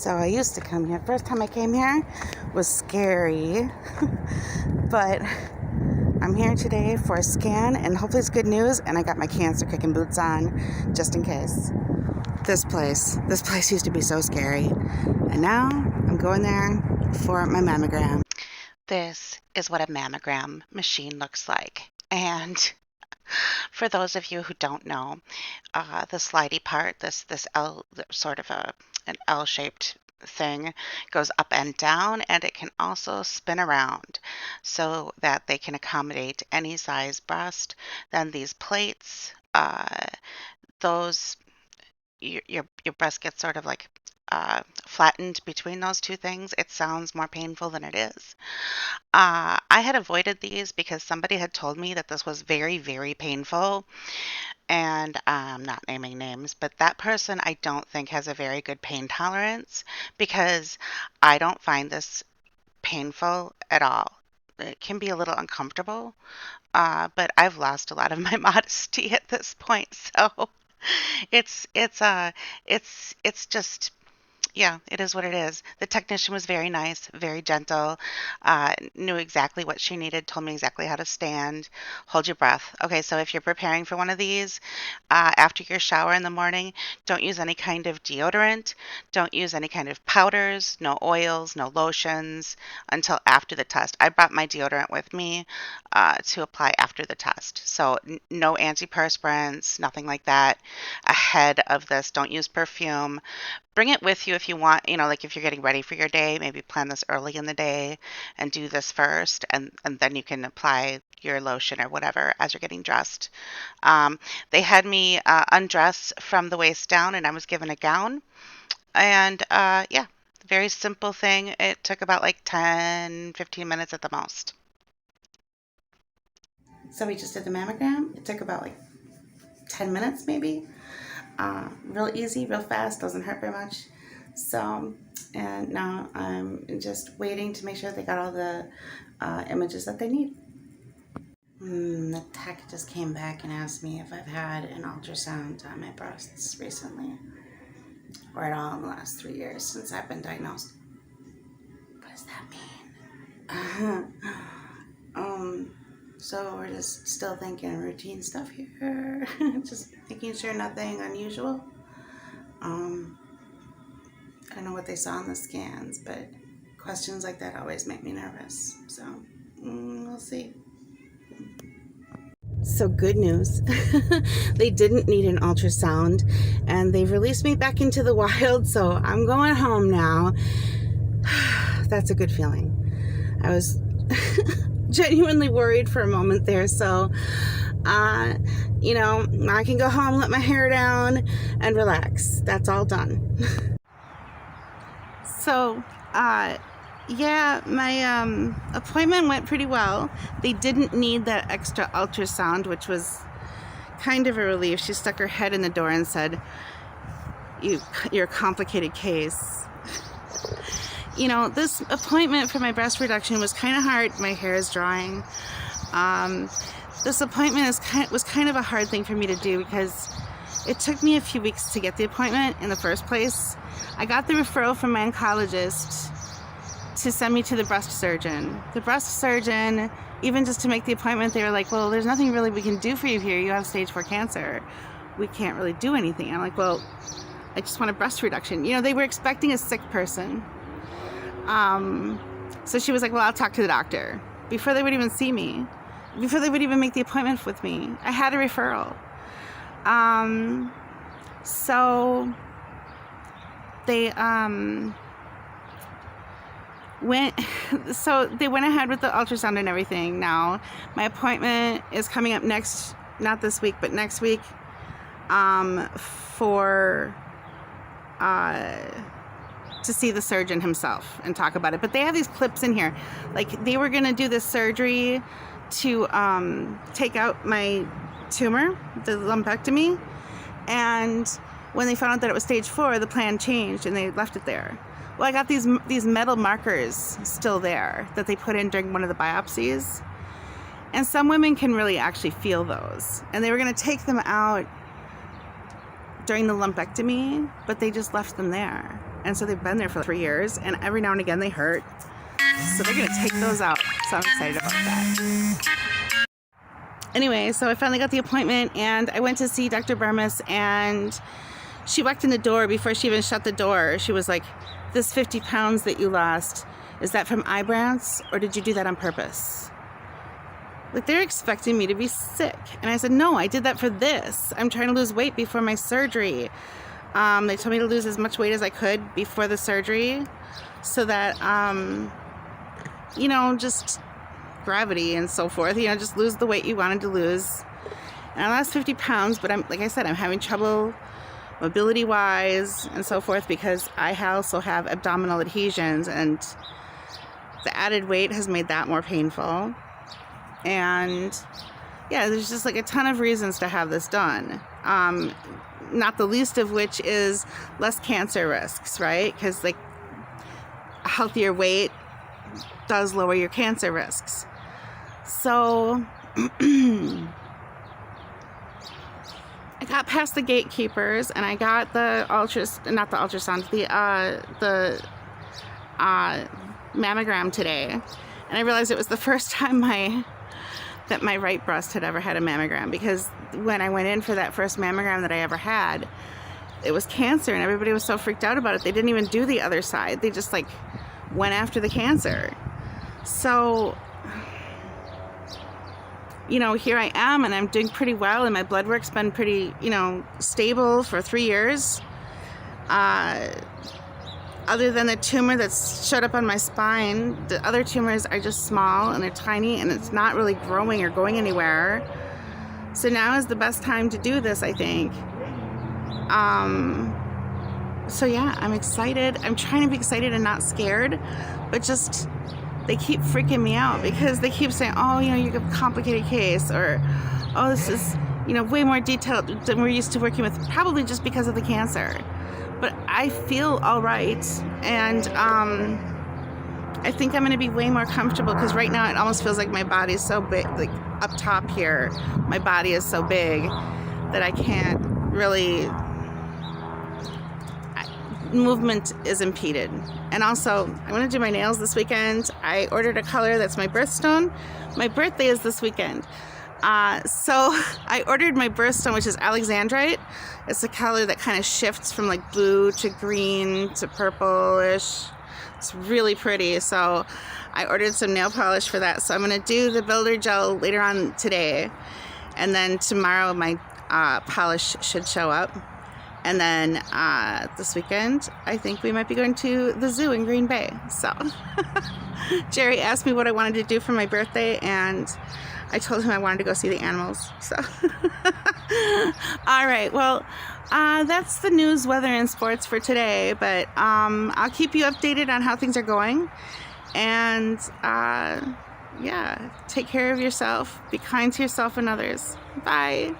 So I used to come here. First time I came here was scary, but I'm here today for a scan, and hopefully it's good news, and I got my cancer kicking boots on just in case. This place used to be so scary, and now I'm going there for my mammogram. This is what a mammogram machine looks like, and for those of you who don't know, the slidey part, this L, sort of an L-shaped thing, goes up and down, and it can also spin around so that they can accommodate any size breast. Then these plates, those your breast gets sort of like flattened between those two things. It sounds more painful than it is. I had avoided these because somebody had told me that this was very, very painful, and I'm not naming names, but that person I don't think has a very good pain tolerance, because I don't find this painful at all. It can be a little uncomfortable, but I've lost a lot of my modesty at this point, so it's just, yeah, it is what it is. The technician was very nice, very gentle, knew exactly what she needed, told me exactly how to stand. Hold your breath. Okay, so if you're preparing for one of these, after your shower in the morning, don't use any kind of deodorant. Don't use any kind of powders, no oils, no lotions until after the test. I brought my deodorant with me to apply after the test. So no antiperspirants, nothing like that ahead of this. Don't use perfume. Bring it with you if you want, like if you're getting ready for your day, maybe plan this early in the day and do this first, and then you can apply your lotion or whatever as you're getting dressed. They had me undress from the waist down, and I was given a gown. And yeah, very simple thing. It took about like 10, 15 minutes at the most. So we just did the mammogram. It took about like 10 minutes maybe. Real easy, real fast, doesn't hurt very much. So, and now I'm just waiting to make sure they got all the images that they need. The tech just came back and asked me if I've had an ultrasound on my breasts recently, or at all in the last 3 years since I've been diagnosed. What does that mean? So we're just still thinking routine stuff here, just making sure nothing unusual. I don't know what they saw in the scans, but questions like that always make me nervous. So we'll see. So good news. They didn't need an ultrasound, and they've released me back into the wild, so I'm going home now. That's a good feeling. I was genuinely worried for a moment there, so I can go home, let my hair down, and relax. That's all done. So yeah, my appointment went pretty well. They didn't need that extra ultrasound, which was kind of a relief. She stuck her head in the door and said, you're a complicated case. This appointment for my breast reduction was kind of hard. My hair is drying. This appointment was kind of a hard thing for me to do because it took me a few weeks to get the appointment in the first place. I got the referral from my oncologist to send me to the breast surgeon. The breast surgeon, even just to make the appointment, they were like, well, there's nothing really we can do for you here. You have stage 4 cancer. We can't really do anything. I'm like, well, I just want a breast reduction. They were expecting a sick person. So she was like, well, I'll talk to the doctor. Before they would even see me, before they would even make the appointment with me, I had a referral. So they went ahead with the ultrasound and everything. Now my appointment is coming up not this week, but next week, for to see the surgeon himself and talk about it. But they have these clips in here. Like, they were going to do this surgery to take out my tumor, the lumpectomy. And when they found out that it was stage 4, the plan changed and they left it there. Well, I got these metal markers still there that they put in during one of the biopsies. And some women can really actually feel those. And they were going to take them out during the lumpectomy, but they just left them there. And so they've been there for 3 years, and every now and again they hurt. So they're gonna take those out. So I'm excited about that. Anyway, so I finally got the appointment, and I went to see Dr. Burmis, and she walked in the door. Before she even shut the door, she was like, "This 50 pounds that you lost, is that from Ibrance, or did you do that on purpose?" Like, they're expecting me to be sick. And I said, "No, I did that for this. I'm trying to lose weight before my surgery." They told me to lose as much weight as I could before the surgery so that, you know, just gravity and so forth, you know, just lose the weight you wanted to lose. And I lost 50 pounds, but like I said, I'm having trouble mobility wise and so forth because I also have abdominal adhesions, and the added weight has made that more painful. And yeah, there's just like a ton of reasons to have this done. Not the least of which is less cancer risks, right? Because like a healthier weight does lower your cancer risks. So I got past the gatekeepers, and I got the mammogram today, and I realized it was the first time that my right breast had ever had a mammogram, because when I went in for that first mammogram that I ever had, it was cancer, and everybody was so freaked out about it. They didn't even do the other side. They just like went after the cancer. So, you know, here I am, and I'm doing pretty well, and my blood work's been pretty, you know, stable for 3 years. Other than the tumor that's showed up on my spine, the other tumors are just small and they're tiny, and it's not really growing or going anywhere. So now is the best time to do this, I think. So yeah, I'm excited. I'm trying to be excited and not scared, but just they keep freaking me out because they keep saying, "Oh, you know, you have a complicated case," or, "Oh, this is, you know, way more detailed than we're used to working with," probably just because of the cancer. But I feel all right, and I think I'm going to be way more comfortable, because right now it almost feels like my body's so big, like up top here, my body is so big that I can't really, movement is impeded. And also, I'm going to do my nails this weekend. I ordered a color that's my birthstone. My birthday is this weekend. So I ordered my birthstone, which is Alexandrite. It's a color that kind of shifts from like blue to green to purplish. It's really pretty. So I ordered some nail polish for that. So I'm going to do the builder gel later on today. And then tomorrow my polish should show up. And then this weekend, I think we might be going to the zoo in Green Bay. So Jerry asked me what I wanted to do for my birthday, and I told him I wanted to go see the animals. So all right, well, that's the news, weather, and sports for today. But I'll keep you updated on how things are going. And yeah, take care of yourself. Be kind to yourself and others. Bye.